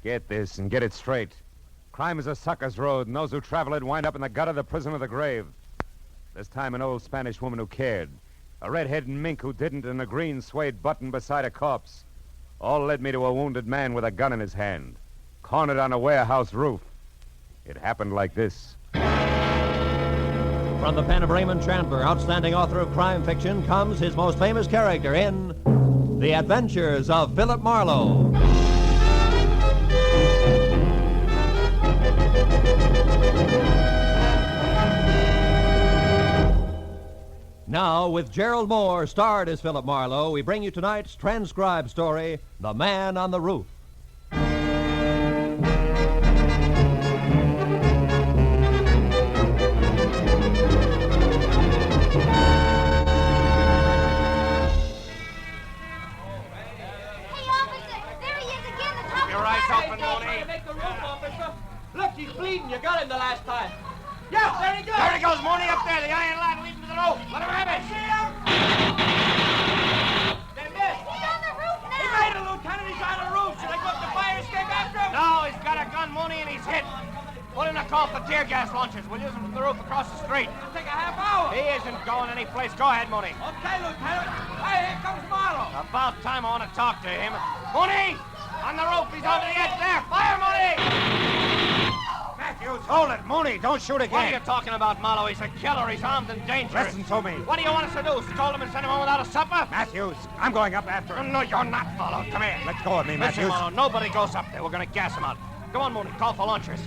Get this and get it straight. Crime is a sucker's road, and those who travel it wind up in the gutter, the prison, or the grave. This time an old Spanish woman who cared. A red-headed mink who didn't, and a green suede button beside a corpse. All led me to a wounded man with a gun in his hand, cornered on a warehouse roof. It happened like this. From the pen of Raymond Chandler, outstanding author of crime fiction, comes his most famous character in The Adventures of Philip Marlowe. Now, with Gerald Moore, starred as Philip Marlowe, we bring you tonight's transcribed story, The Man on the Roof. Look, he's bleeding. You got him the last time. Yeah, there he goes. There he goes, Mooney, up there. The iron ladder leading to the roof. Let him have it. See him? They missed. He's on the roof now. He made it, Lieutenant. He's on the roof. Should I go up the fire escape after him? No, he's got a gun, Mooney, and he's hit. Put in a call for tear gas launchers. We'll use them from the roof across the street. It'll take a half hour. He isn't going any place. Go ahead, Mooney. Okay, Lieutenant. Hey, here comes Marlowe. About time I want to talk to him. Mooney! On the roof. He's over the edge there. Fire, Mooney! Matthews, hold it. Mooney, don't shoot again. What are you talking about, Marlowe? He's a killer. He's armed and dangerous. Listen to me. What do you want us to do? Scold him and send him home without a supper? Matthews, I'm going up after him. No, you're not, Marlowe. Come here. Let go of me, Matthews. Listen, Marlowe, nobody goes up there. We're going to gas him out. Come on, Mooney. Call for launchers.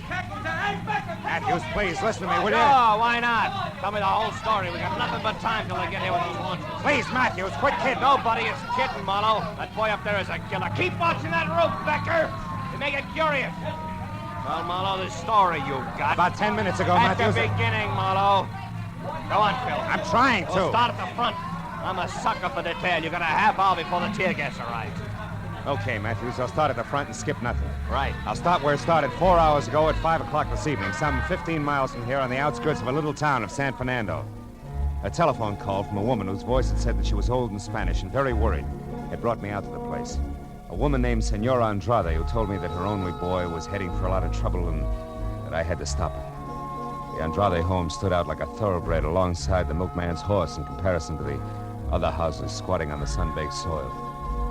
Matthews, please, listen to me, will you? Oh, why not? Tell me the whole story. We got nothing but time till they get here with those launchers. Please, Matthews, quit kidding. Nobody is kidding, Marlowe. That boy up there is a killer. Keep watching that roof, Becker. You make it curious. Well, Marlowe, the story you got. About 10 minutes ago, Matthews. At the beginning, Marlowe. Go on, Phil. I'm trying to. We'll start at the front. I'm a sucker for detail. You got a half hour before the tear gas arrives. Okay, Matthews, I'll start at the front and skip nothing. Right. I'll start where it started 4 hours ago at 5 o'clock this evening, some 15 miles from here on the outskirts of a little town of San Fernando. A telephone call from a woman whose voice had said that she was old and Spanish and very worried had brought me out to the place. A woman named Senora Andrade who told me that her only boy was heading for a lot of trouble and that I had to stop it. The Andrade home stood out like a thoroughbred alongside the milkman's horse in comparison to the other houses squatting on the sun-baked soil.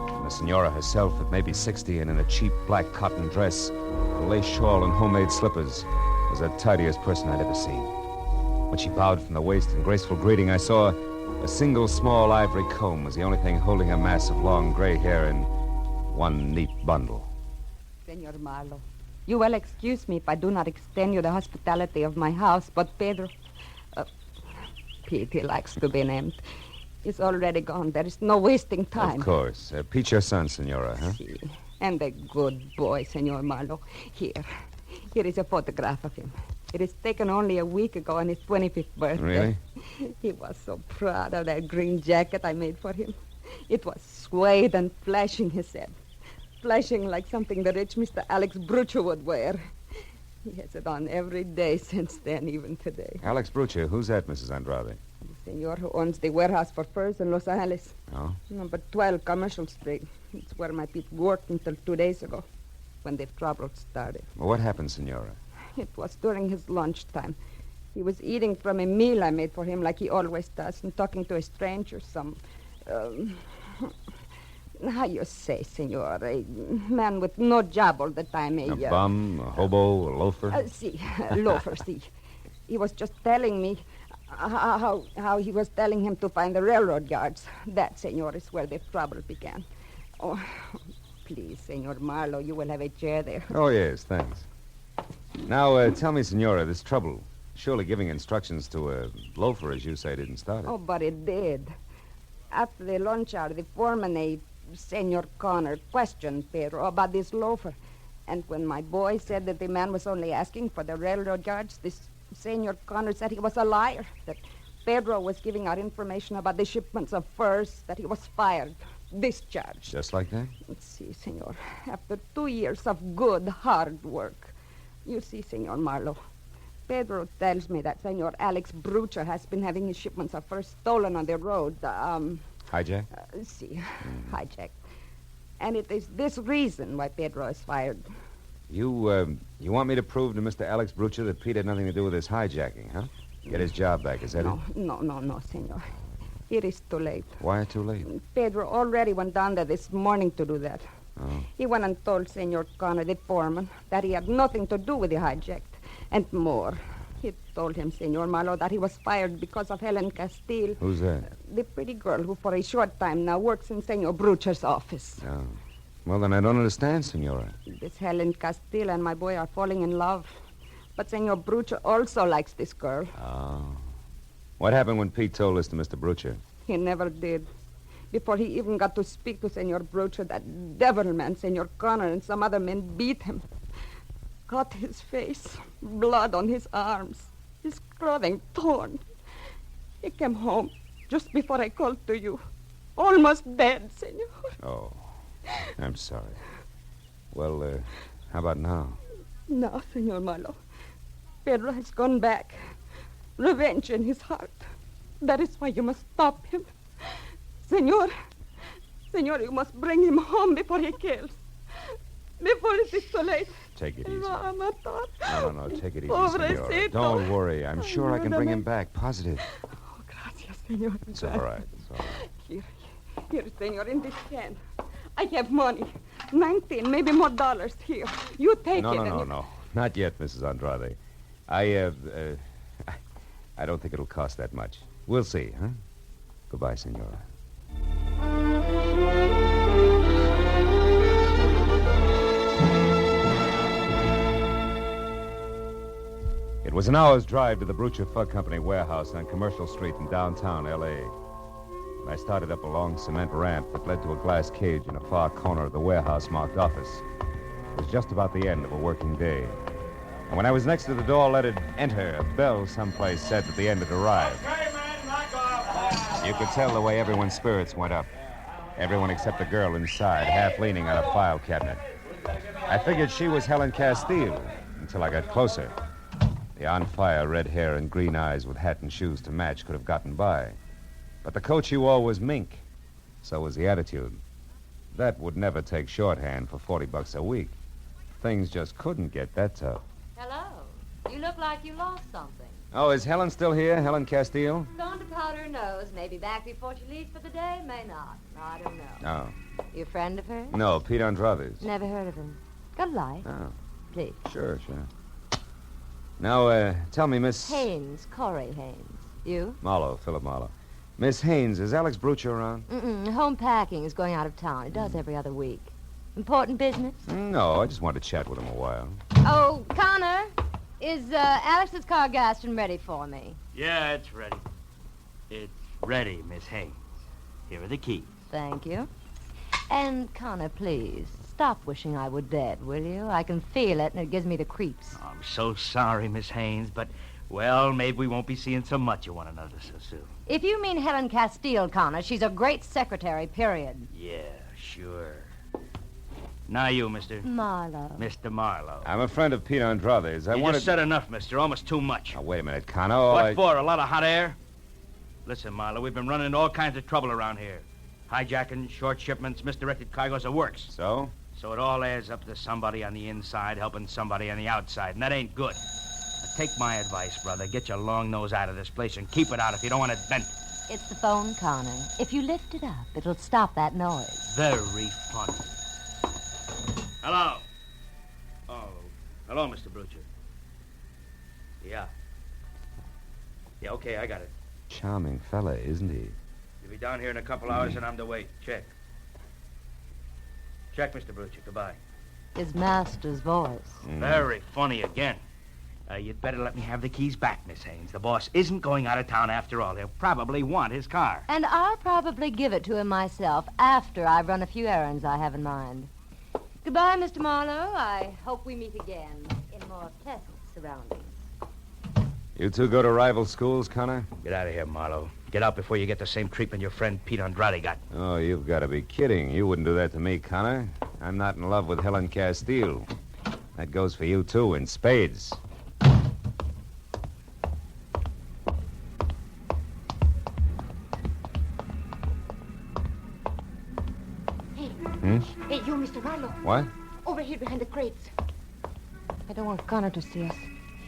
And the Senora herself, at maybe 60 and in a cheap black cotton dress, a lace shawl and homemade slippers, was the tidiest person I'd ever seen. When she bowed from the waist in graceful greeting, I saw a single small ivory comb was the only thing holding a mass of long gray hair in one neat bundle. Senor Marlowe, you will excuse me if I do not extend you the hospitality of my house, but Pedro, Pete, he likes to be named, is already gone. There is no wasting time. Of course. Pete, your son, Senora, huh? Si. And a good boy, Senor Marlowe. Here is a photograph of him. It is taken only a week ago on his 25th birthday. Really? He was so proud of that green jacket I made for him. It was suede and flashing, he said. Flashing like something the rich Mr. Alex Brucho would wear. He has it on every day since then, even today. Alex Brucha, who's that, Mrs. Andrade? The senor who owns the warehouse for furs in Los Angeles. Oh? Number 12 Commercial Street. It's where my Pete worked until 2 days ago, when the trouble started. Well, what happened, Senora? It was during his lunchtime. He was eating from a meal I made for him like he always does, and talking to a stranger, some... how you say, senor, a man with no job all the time. A bum, a hobo, a loafer? Si, loafer, si. He was just telling me how he was telling him to find the railroad yards. That, senor, is where the trouble began. Oh, please, Senor Marlowe, you will have a chair there. Oh, yes, thanks. Now, tell me, Senora, this trouble, surely giving instructions to a loafer, as you say, didn't start it. Oh, but it did. After the lunch hour, the foreman, Senor Connor, questioned Pedro about this loafer. And when my boy said that the man was only asking for the railroad yards, this Senor Connor said he was a liar, that Pedro was giving out information about the shipments of furs, that he was fired, discharged. Just like that? See, senor, after 2 years of good, hard work. You see, Senor Marlowe, Pedro tells me that Senor Alex Brucha has been having his shipments of furs stolen on the road. Hijacked? Hijacked. And it is this reason why Pedro is fired. You want me to prove to Mr. Alex Brucher that Pete had nothing to do with this hijacking, huh? Get his job back, is that it? No, senor. It is too late. Why too late? Pedro already went down there this morning to do that. Oh. He went and told Senor Connor, the foreman, that he had nothing to do with the hijack. And more. He told him, Senor Marlowe, that he was fired because of Helen Castile. Who's that? The pretty girl who for a short time now works in Senor Brucher's office. Oh. Well, then I don't understand, Senora. This Helen Castile and my boy are falling in love. But Senor Brucher also likes this girl. Oh. What happened when Pete told this to Mr. Brucher? He never did. Before he even got to speak to Senor Brucher, that devil man, Senor Connor, and some other men beat him. Cut his face, blood on his arms, his clothing torn. He came home just before I called to you. Almost dead, Senor. Oh, I'm sorry. Well, how about now? No, Senor Marlowe. Pedro has gone back. Revenge in his heart. That is why you must stop him. Senor, you must bring him home before he kills. Before it is too late. Take it easy. No, take it easy, Senora. Don't worry. I'm sure I can bring him back. Positive. Oh, gracias, Senor. It's all right. Here, Senor, in this can. I have money. 19, maybe more dollars here. You take it. No. Not yet, Mrs. Andrade. I don't think it'll cost that much. We'll see, huh? Goodbye, Senora. It was an hour's drive to the Brucher Fug Company warehouse on Commercial Street in downtown L.A. I started up a long cement ramp that led to a glass cage in a far corner of the warehouse marked office. It was just about the end of a working day. And when I was next to the door, let it enter, a bell someplace said that the end had arrived. Okay, man, knock off. You could tell the way everyone's spirits went up. Everyone except the girl inside, half leaning on a file cabinet. I figured she was Helen Castile until I got closer. The on-fire red hair and green eyes with hat and shoes to match could have gotten by. But the coat she wore was mink. So was the attitude. That would never take shorthand for $40 a week. Things just couldn't get that tough. Hello. You look like you lost something. Oh, is Helen still here, Helen Castile? Gone to powder her nose. Maybe back before she leaves for the day. May not. I don't know. Oh. You a friend of hers? No, Pete Andrade's. Never heard of him. Got a light? Oh. Please. Sure. Now, tell me, Miss... Haynes. Corey Haynes. You? Marlowe, Philip Marlowe. Miss Haynes, is Alex Brucher around? Home packing is going out of town. It does every other week. Important business? No, I just wanted to chat with him a while. Oh, Connor, is Alex's car gassed and ready for me? Yeah, it's ready. It's ready, Miss Haynes. Here are the keys. Thank you. And, Connor, please, stop wishing I were dead, will you? I can feel it, and it gives me the creeps. I'm so sorry, Miss Haynes, but, well, maybe we won't be seeing so much of one another so soon. If you mean Helen Castile, Connor, she's a great secretary, period. Yeah, sure. Now you, Mr. Marlowe. Mr. Marlowe. I'm a friend of Pete Andrade's. I You wanted... just said enough, mister. Almost too much. Now, wait a minute, Connor. Oh, What for? A lot of hot air? Listen, Marlowe, we've been running into all kinds of trouble around here. Hijacking, short shipments, misdirected cargoes, the works. So? So it all adds up to somebody on the inside helping somebody on the outside, and that ain't good. Now, take my advice, brother. Get your long nose out of this place and keep it out if you don't want it bent. It's the phone, Connor. If you lift it up, it'll stop that noise. Very funny. Hello. Oh, hello, Mr. Brucher. Yeah. Yeah, okay, I got it. Charming fella, isn't he? You'll be down here in a couple hours and I'm to wait. Check. Check, Mr. Brucher. Goodbye. His master's voice. Very funny again. You'd better let me have the keys back, Miss Haynes. The boss isn't going out of town after all. He'll probably want his car. And I'll probably give it to him myself after I've run a few errands I have in mind. Goodbye, Mr. Marlowe. I hope we meet again in more pleasant surroundings. You two go to rival schools, Connor? Get out of here, Marlowe. Get out before you get the same treatment your friend Pete Andrade got. Oh, you've got to be kidding. You wouldn't do that to me, Connor. I'm not in love with Helen Castile. That goes for you, too, in spades. Hey, you, Mr. Marlowe. What? Over here behind the crates. I don't want Connor to see us.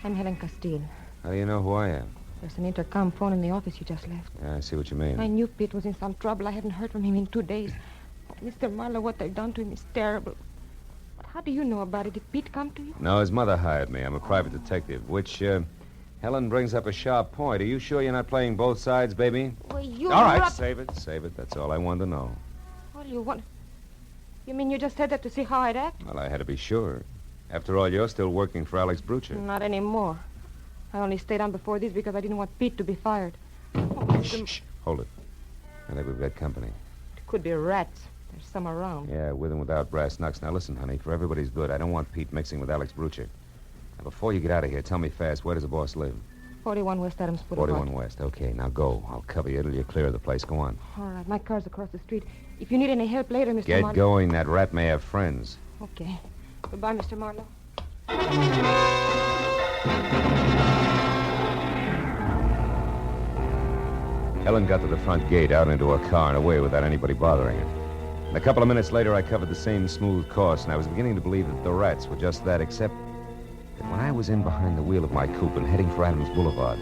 I'm Helen Castile. How do you know who I am? There's an intercom phone in the office you just left. Yeah, I see what you mean. I knew Pete was in some trouble. I haven't heard from him in 2 days. Oh, Mr. Marlowe, what they've done to him is terrible. But how do you know about it? Did Pete come to you? No, his mother hired me. I'm a private detective, which, Helen brings up a sharp point. Are you sure you're not playing both sides, baby? Well, you... All right, save it. That's all I wanted to know. All you want... You mean you just said that to see how I'd act? Well, I had to be sure. After all, you're still working for Alex Brucher. Not anymore. I only stayed on before this because I didn't want Pete to be fired. Shh. Hold it. I think we've got company. It could be rats. There's some around. Yeah, with and without brass knucks. Now, listen, honey, for everybody's good, I don't want Pete mixing with Alex Brucher. Now, before you get out of here, tell me fast, where does the boss live? 41 West Adams Boulevard. 41 West. Okay, now go. I'll cover you till you're clear of the place. Go on. All right, my car's across the street. If you need any help later, Mr. Get Marlowe... going. That rat may have friends. Okay. Goodbye, Mr. Marlowe. Helen got to the front gate, out into her car, and away without anybody bothering her. And a couple of minutes later, I covered the same smooth course, and I was beginning to believe that the rats were just that, except that when I was in behind the wheel of my coupe and heading for Adams Boulevard,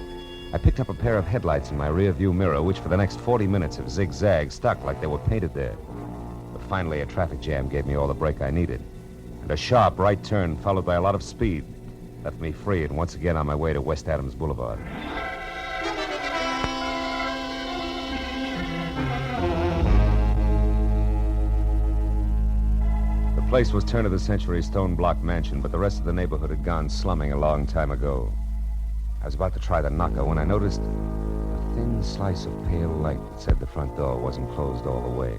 I picked up a pair of headlights in my rear-view mirror, which for the next 40 minutes have zigzagged, stuck like they were painted there. But finally, a traffic jam gave me all the brake I needed. And a sharp right turn, followed by a lot of speed, left me free and once again on my way to West Adams Boulevard. The place was turn-of-the-century stone block mansion, but the rest of the neighborhood had gone slumming a long time ago. I was about to try the knocker when I noticed a thin slice of pale light that said the front door wasn't closed all the way.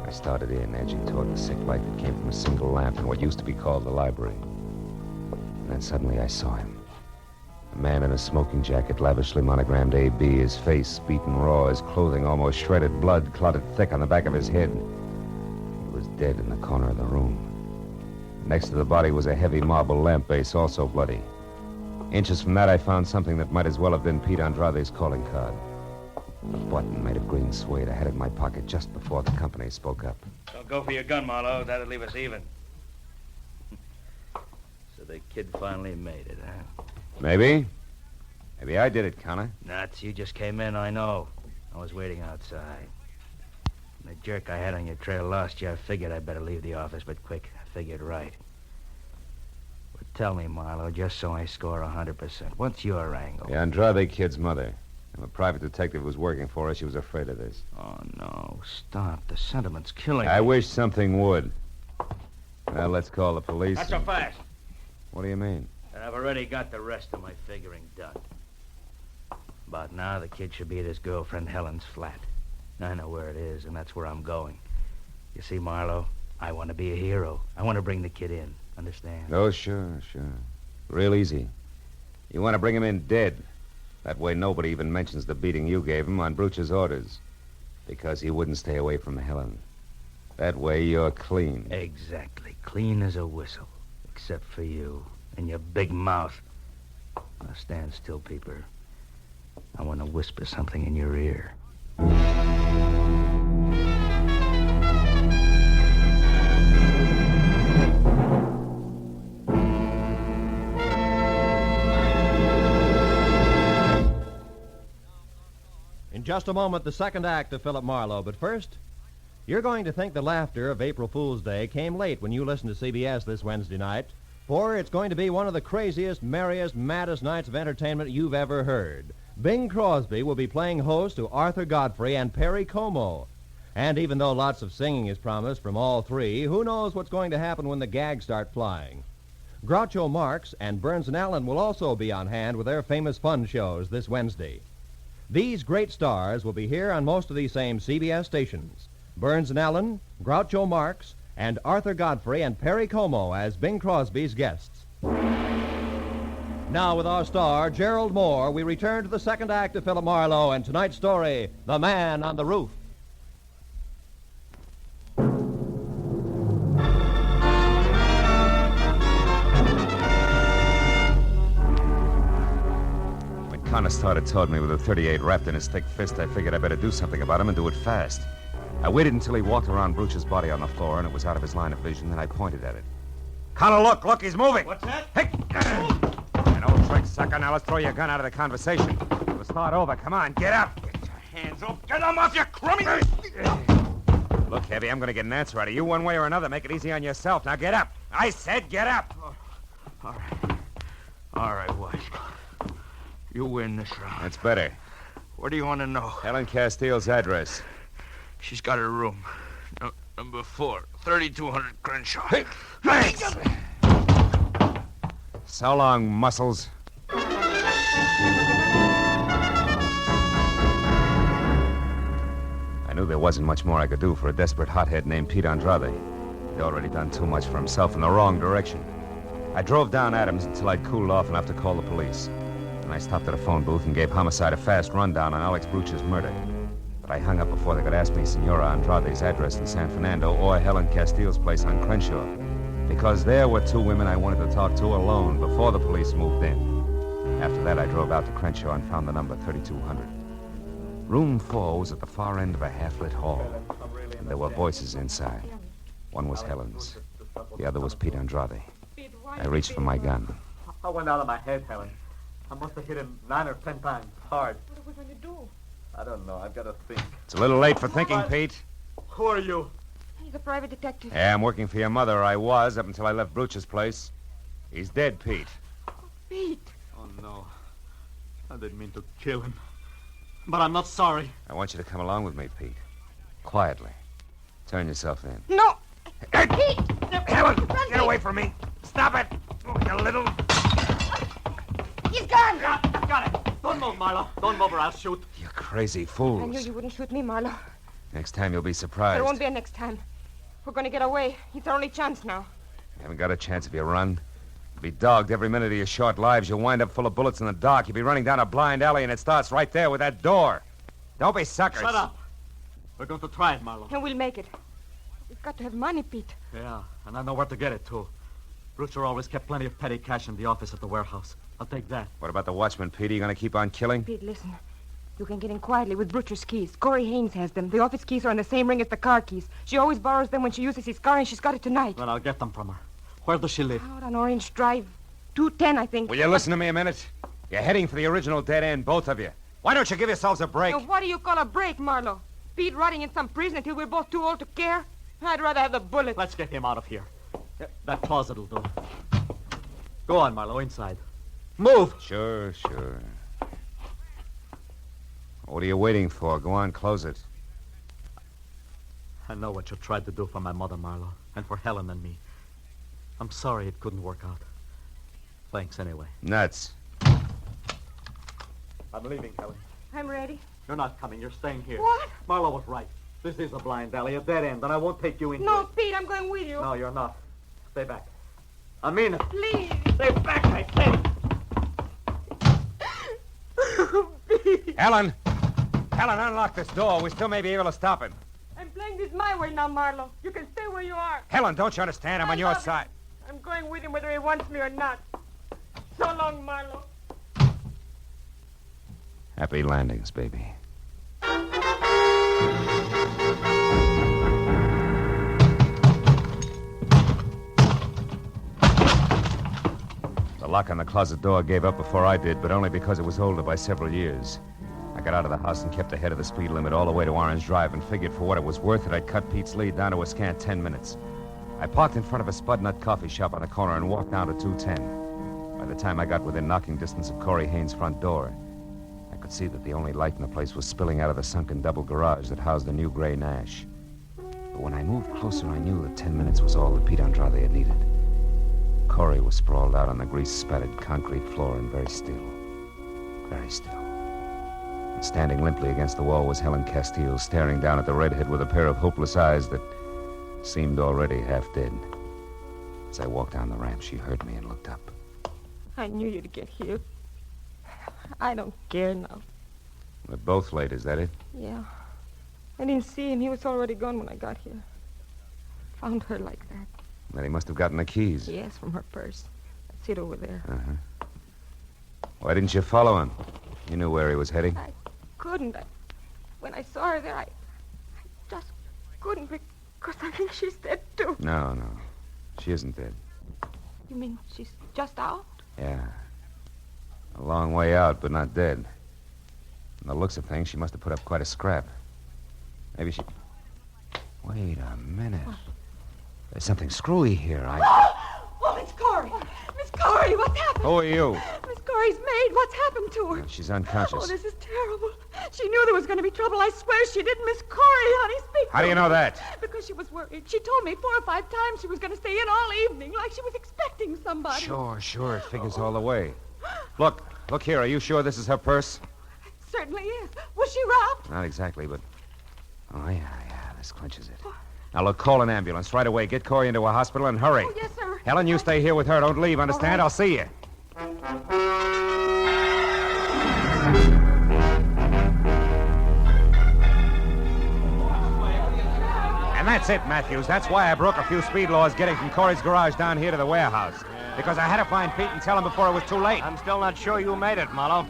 I started in, edging toward the sick light that came from a single lamp in what used to be called the library. And then suddenly I saw him. A man in a smoking jacket, lavishly monogrammed A.B., his face beaten raw, his clothing almost shredded, blood clotted thick on the back of his head. He was dead in the corner of the room. Next to the body was a heavy marble lamp base, also bloody. Inches from that, I found something that might as well have been Pete Andrade's calling card. A button made of green suede I had in my pocket just before the company spoke up. Don't go for your gun, Marlowe. That'll leave us even. So the kid finally made it, huh? Maybe. Maybe I did it, Connor. Nuts. You just came in, I know. I was waiting outside. When the jerk I had on your trail lost you, I figured I'd better leave the office, but quick. I figured right. But tell me, Marlowe, just so I score 100%, what's your angle? The Andrade kid's mother. I'm a private detective who was working for her. She was afraid of this. Oh, no. Stop. The sentiment's killing me. I wish something would. Well, let's call the police. Not so fast. What do you mean? I've already got the rest of my figuring done. About now, the kid should be at his girlfriend Helen's flat. I know where it is, and that's where I'm going. You see, Marlowe, I want to be a hero. I want to bring the kid in. Understand? Oh, sure. Real easy. You want to bring him in dead. That way nobody even mentions the beating you gave him on Brucher's orders. Because he wouldn't stay away from Helen. That way you're clean. Exactly. Clean as a whistle. Except for you and your big mouth. Now stand still, Peeper. I want to whisper something in your ear. In just a moment, the second act of Philip Marlowe. But first, you're going to think the laughter of April Fool's Day came late when you listen to CBS this Wednesday night, for it's going to be one of the craziest, merriest, maddest nights of entertainment you've ever heard. Bing Crosby will be playing host to Arthur Godfrey and Perry Como. And even though lots of singing is promised from all three, who knows what's going to happen when the gags start flying? Groucho Marx and Burns and Allen will also be on hand with their famous fun shows this Wednesday. These great stars will be here on most of these same CBS stations. Burns and Allen, Groucho Marx, and Arthur Godfrey and Perry Como as Bing Crosby's guests. Now with our star, Gerald Moore, we return to the second act of Philip Marlowe and tonight's story, The Man on the Roof. Connor started toward me with a .38 wrapped in his thick fist. I figured I better do something about him and do it fast. I waited until he walked around Brucher's body on the floor and it was out of his line of vision, then I pointed at it. Connor, look, he's moving. What's that? Hey! An old trick, sucker. Now let's throw your gun out of the conversation. We'll start over. Come on, get up. Get your hands off. Get them off, you crummy! Look, Heavy, I'm going to get an answer out of you one way or another. Make it easy on yourself. Now get up. I said get up. All right. All right, Wise. You win this round. That's better. What do you want to know? Helen Castile's address. She's got her room. Number 4, 3200 Crenshaw. Hey, thanks. So long, muscles. I knew there wasn't much more I could do for a desperate hothead named Pete Andrade. He'd already done too much for himself in the wrong direction. I drove down Adams until I'd cooled off enough to call the police. And I stopped at a phone booth and gave Homicide a fast rundown on Alex Bruch's murder. But I hung up before they could ask me Senora Andrade's address in San Fernando or Helen Castile's place on Crenshaw. Because there were two women I wanted to talk to alone before the police moved in. After that, I drove out to Crenshaw and found the number 3200. Room 4 was at the far end of a half-lit hall. And there were voices inside. One was Helen's. The other was Pete Andrade. I reached for my gun. I went out of my head, Helen. I must have hit him 9 or 10 times, hard. What are we going to do? I don't know. I've got to think. It's a little late for thinking, Pete. Who are you? He's a private detective. Yeah, I'm working for your mother. I was, up until I left Bruch's place. He's dead, Pete. Pete. Oh, no. I didn't mean to kill him. But I'm not sorry. I want you to come along with me, Pete. Quietly. Turn yourself in. No. Hey, Pete! Helen, get away from me. Stop it. Oh, you little... He's gone. Got it. Don't move, Marlo. Don't move or I'll shoot. You crazy I fools. knew you wouldn't shoot me, Marlo. Next time you'll be surprised. There won't be a next time. We're going to get away. It's our only chance now. You haven't got a chance if you run. You'll be dogged every minute of your short lives. You'll wind up full of bullets in the dark. You'll be running down a blind alley, and it starts right there with that door. Don't be suckers. Shut up. We're going to try it, Marlo. And we'll make it. We've got to have money, Pete. Yeah, and I know where to get it, too. Brucher always kept plenty of petty cash in the office at the warehouse. I'll take that. What about the watchman, Pete? Are you going to keep on killing? Pete, listen. You can get in quietly with Brucher's keys. Corey Haynes has them. The office keys are in the same ring as the car keys. She always borrows them when she uses his car, and she's got it tonight. Well, I'll get them from her. Where does she live? Out on Orange Drive. 210, I think. Will you listen to me a minute? You're heading for the original dead end, both of you. Why don't you give yourselves a break? Now, what do you call a break, Marlo? Pete rotting in some prison until we're both too old to care? I'd rather have the bullet. Let's get him out of here. That closet will do. Go on, Marlo, inside. Move! Sure. What are you waiting for? Go on, close it. I know what you tried to do for my mother, Marlo, and for Helen and me. I'm sorry it couldn't work out. Thanks anyway. Nuts. I'm leaving, Helen. I'm ready. You're not coming. You're staying here. What? Marlo was right. This is a blind alley, a dead end, and I won't take you into No, it. Pete, I'm going with you. No, you're not. Stay back. I mean it. Please. Stay back, I say. Helen, unlock this door. We still may be able to stop it. I'm playing this my way now, Marlo. You can stay where you are. Helen, don't you understand? I'm on your love side. it. I'm going with him whether he wants me or not. So long, Marlo. Happy landings, baby. The lock on the closet door gave up before I did, but only because it was older by several years. I got out of the house and kept ahead of the speed limit all the way to Orange Drive and figured for what it was worth that I'd cut Pete's lead down to a scant 10 minutes. I parked in front of a Spud Nut coffee shop on the corner and walked down to 210. By the time I got within knocking distance of Corey Haynes' front door, I could see that the only light in the place was spilling out of the sunken double garage that housed the new gray Nash. But when I moved closer, I knew that 10 minutes was all that Pete Andrade had needed. Corey was sprawled out on the grease-spattered concrete floor and very still. Very still. And standing limply against the wall was Helen Castile, staring down at the redhead with a pair of hopeless eyes that seemed already half dead. As I walked down the ramp, she heard me and looked up. I knew you'd get here. I don't care now. We're both late, is that it? Yeah. I didn't see him. He was already gone when I got here. Found her like that. Then he must have gotten the keys. Yes, from her purse. That's it over there. Uh-huh. Why didn't you follow him? You knew where he was heading. I couldn't. When I saw her there, I just couldn't because I think she's dead, too. No. She isn't dead. You mean she's just out? Yeah. A long way out, but not dead. From the looks of things, she must have put up quite a scrap. Maybe she... Wait a minute. What? There's something screwy here. Oh, Miss Corey! Miss Corey, what's happened? Who are you? Miss Corey's maid. What's happened to her? She's unconscious. Oh, this is terrible. She knew there was going to be trouble. I swear she didn't. Miss Corey, honey, speak. How do you know that? Because she was worried. She told me 4 or 5 times she was going to stay in all evening, like she was expecting somebody. Sure. It figures all the way. Look here. Are you sure this is her purse? It certainly is. Was she robbed? Not exactly, but... Oh, yeah. This clinches it. Now, look, call an ambulance right away. Get Corey into a hospital and hurry. Oh, yes, sir. Helen, you stay here with her. Don't leave, understand? right. I'll see you. And that's it, Matthews. That's why I broke a few speed laws getting from Corey's garage down here to the warehouse. Because I had to find Pete and tell him before it was too late. I'm still not sure you made it, Marlowe.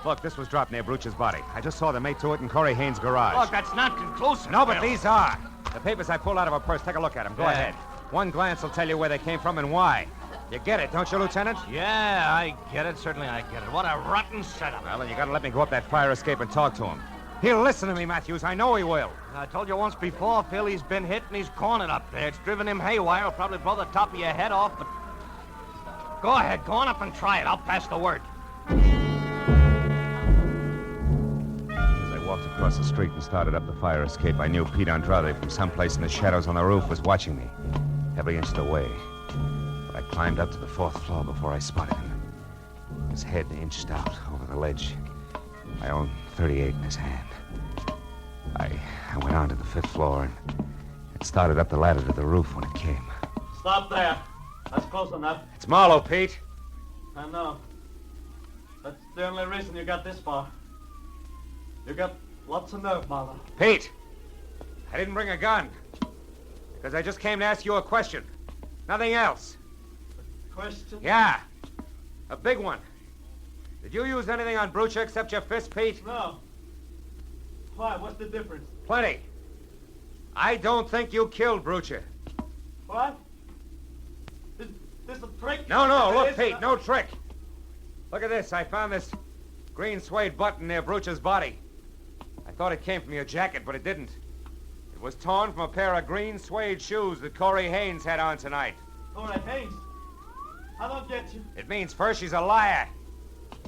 Look, this was dropped near Bruch's body. I just saw the mate to it in Corey Haynes' garage. Look, that's not conclusive. No, but these are. The papers I pulled out of her purse. Take a look at them. Go ahead. One glance will tell you where they came from and why. You get it, don't you, Lieutenant? Yeah, I get it. Certainly I get it. What a rotten setup. Well, then you gotta let me go up that fire escape and talk to him. He'll listen to me, Matthews. I know he will. I told you once before, Phil, he's been hit and he's cornered up there. It's driven him haywire. It'll probably blow the top of your head off, but... Go ahead. Go on up and try it. I'll pass the word. As I walked across the street and started up the fire escape, I knew Pete Andrade from someplace in the shadows on the roof was watching me, every inch of the way. But I climbed up to the 4th floor before I spotted him. His head inched out over the ledge. My own .38 in his hand. I went on to the 5th floor and started up the ladder to the roof when it came. Stop there. That's close enough. It's Marlowe, Pete. I know. That's the only reason you got this far. You got lots of nerve, Marlowe. Pete, I didn't bring a gun. Because I just came to ask you a question. Nothing else. Question? Yeah. A big one. Did you use anything on Brucha except your fist, Pete? No. Why? What's the difference? Plenty. I don't think you killed Brucha. What? This a trick? No, look, It is- Pete, no trick. Look at this. I found this green suede button near Brucha's body. I thought it came from your jacket, but it didn't. It was torn from a pair of green suede shoes that Corey Haynes had on tonight. Corey Haynes? I don't get you. It means first she's a liar.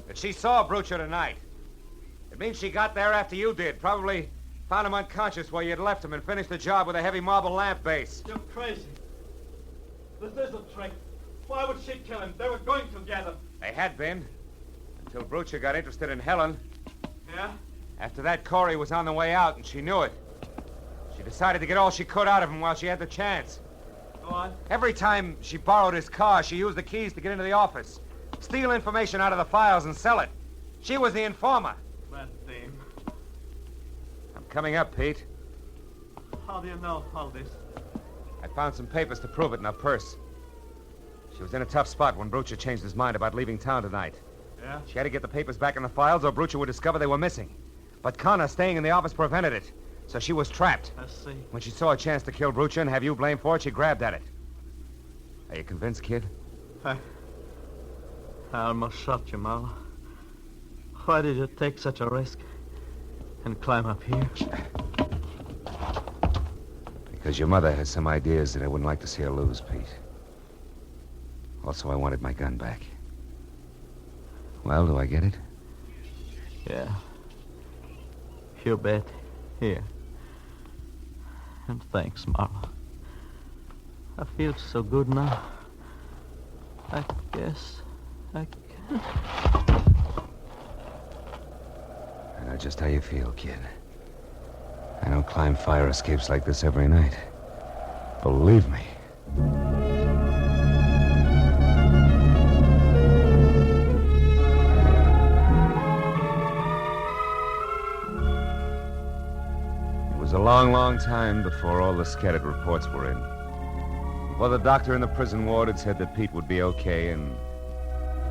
That she saw Brucha tonight. It means she got there after you did. Probably found him unconscious where you'd left him and finished the job with a heavy marble lamp base. You're crazy. This is a trick. Why would she kill him? They were going together. They had been. Until Brucha got interested in Helen. Yeah? After that, Corey was on the way out, and she knew it. She decided to get all she could out of him while she had the chance. Go on. Every time she borrowed his car, she used the keys to get into the office, steal information out of the files, and sell it. She was the informer. That thing. I'm coming up, Pete. How do you know all this? I found some papers to prove it in her purse. She was in a tough spot when Brucha changed his mind about leaving town tonight. Yeah? She had to get the papers back in the files or Brucha would discover they were missing. But Connor staying in the office prevented it, so she was trapped. I see. When she saw a chance to kill Brucha and have you blamed for it, she grabbed at it. Are you convinced, kid? I almost shot you, Marlowe. Why did you take such a risk and climb up here? Because your mother has some ideas that I wouldn't like to see her lose, Pete. Also, I wanted my gun back. Well, do I get it? Yeah. You bet. Here. And thanks, Marlowe. I feel so good now. I guess I can. I know just how you feel, kid. I don't climb fire escapes like this every night. Believe me. It was a long, long time before all the scattered reports were in. Before the doctor in the prison ward had said that Pete would be okay, and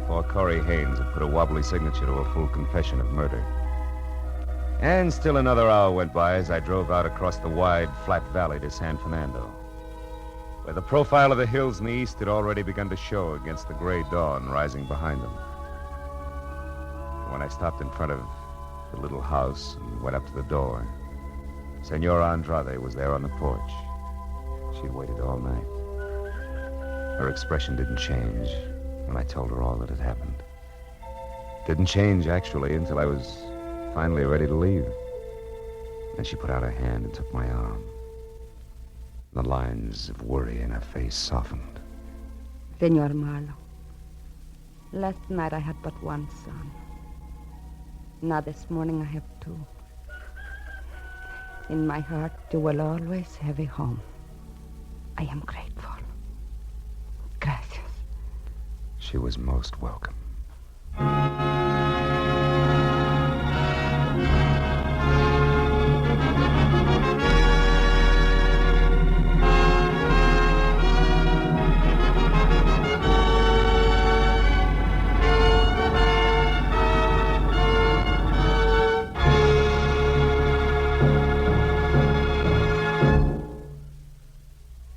before Corey Haynes had put a wobbly signature to a full confession of murder. And still another hour went by as I drove out across the wide, flat valley to San Fernando. Where the profile of the hills in the east had already begun to show against the gray dawn rising behind them. When I stopped in front of the little house and went up to the door, Senora Andrade was there on the porch. She'd waited all night. Her expression didn't change when I told her all that had happened. Didn't change, actually, until I was finally ready to leave. Then she put out her hand and took my arm. The lines of worry in her face softened. Senor Marlowe, last night I had but one son. Now this morning I have two. In my heart, you will always have a home. I am grateful. Gracias. She was most welcome.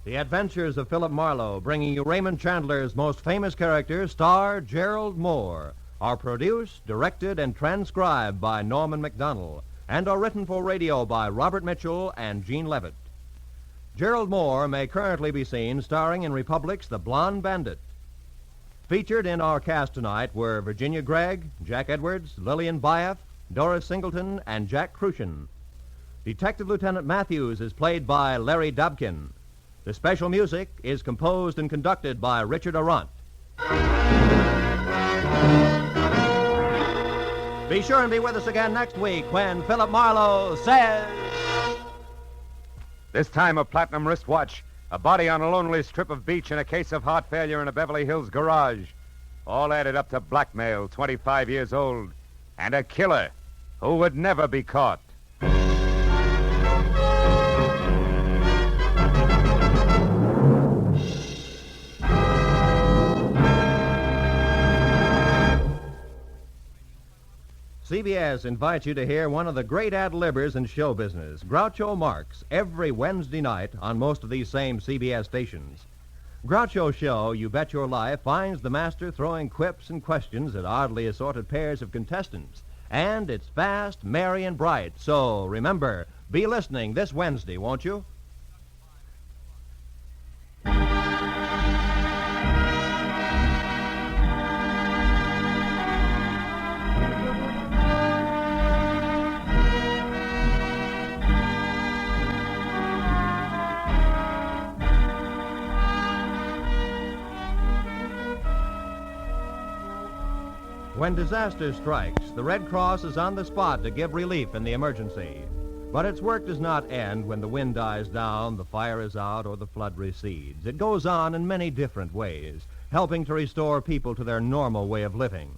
The Adventures of Philip Marlowe, bringing you Raymond Chandler's most famous character, star Gerald Moore, are produced, directed, and transcribed by Norman MacDonald, and are written for radio by Robert Mitchell and Gene Levitt. Gerald Moore may currently be seen starring in Republic's The Blonde Bandit. Featured in our cast tonight were Virginia Gregg, Jack Edwards, Lillian Byaff, Doris Singleton, and Jack Crucian. Detective Lieutenant Matthews is played by Larry Dobkin. The special music is composed and conducted by Richard Arant. Be sure and be with us again next week when Philip Marlowe says... This time a platinum wristwatch, a body on a lonely strip of beach, and a case of heart failure in a Beverly Hills garage. All added up to blackmail, 25 years old, and a killer who would never be caught. CBS invites you to hear one of the great ad-libbers in show business, Groucho Marx, every Wednesday night on most of these same CBS stations. Groucho's show, You Bet Your Life, finds the master throwing quips and questions at oddly assorted pairs of contestants. And it's fast, merry, and bright. So, remember, be listening this Wednesday, won't you? When disaster strikes, the Red Cross is on the spot to give relief in the emergency. But its work does not end when the wind dies down, the fire is out, or the flood recedes. It goes on in many different ways, helping to restore people to their normal way of living.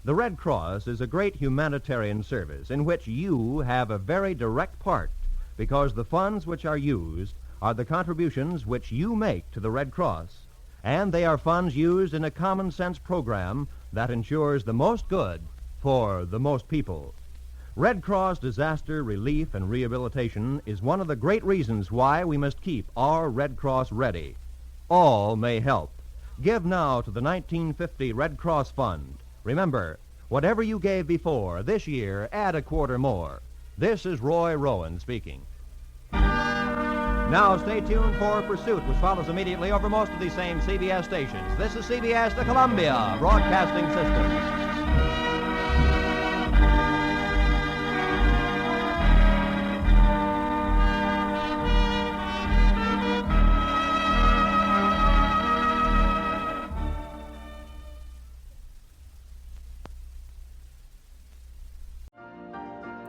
The Red Cross is a great humanitarian service in which you have a very direct part, because the funds which are used are the contributions which you make to the Red Cross, and they are funds used in a common-sense program that ensures the most good for the most people. Red Cross disaster relief and rehabilitation is one of the great reasons why we must keep our Red Cross ready. All may help. Give now to the 1950 Red Cross Fund. Remember, whatever you gave before, this year, add a quarter more. This is Roy Rowan speaking. Now stay tuned for Pursuit, which follows immediately over most of these same CBS stations. This is CBS, the Columbia Broadcasting System.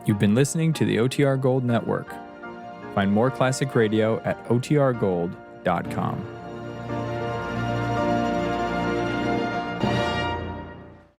You've been listening to the OTR Gold Network. Find more classic radio at otrgold.com.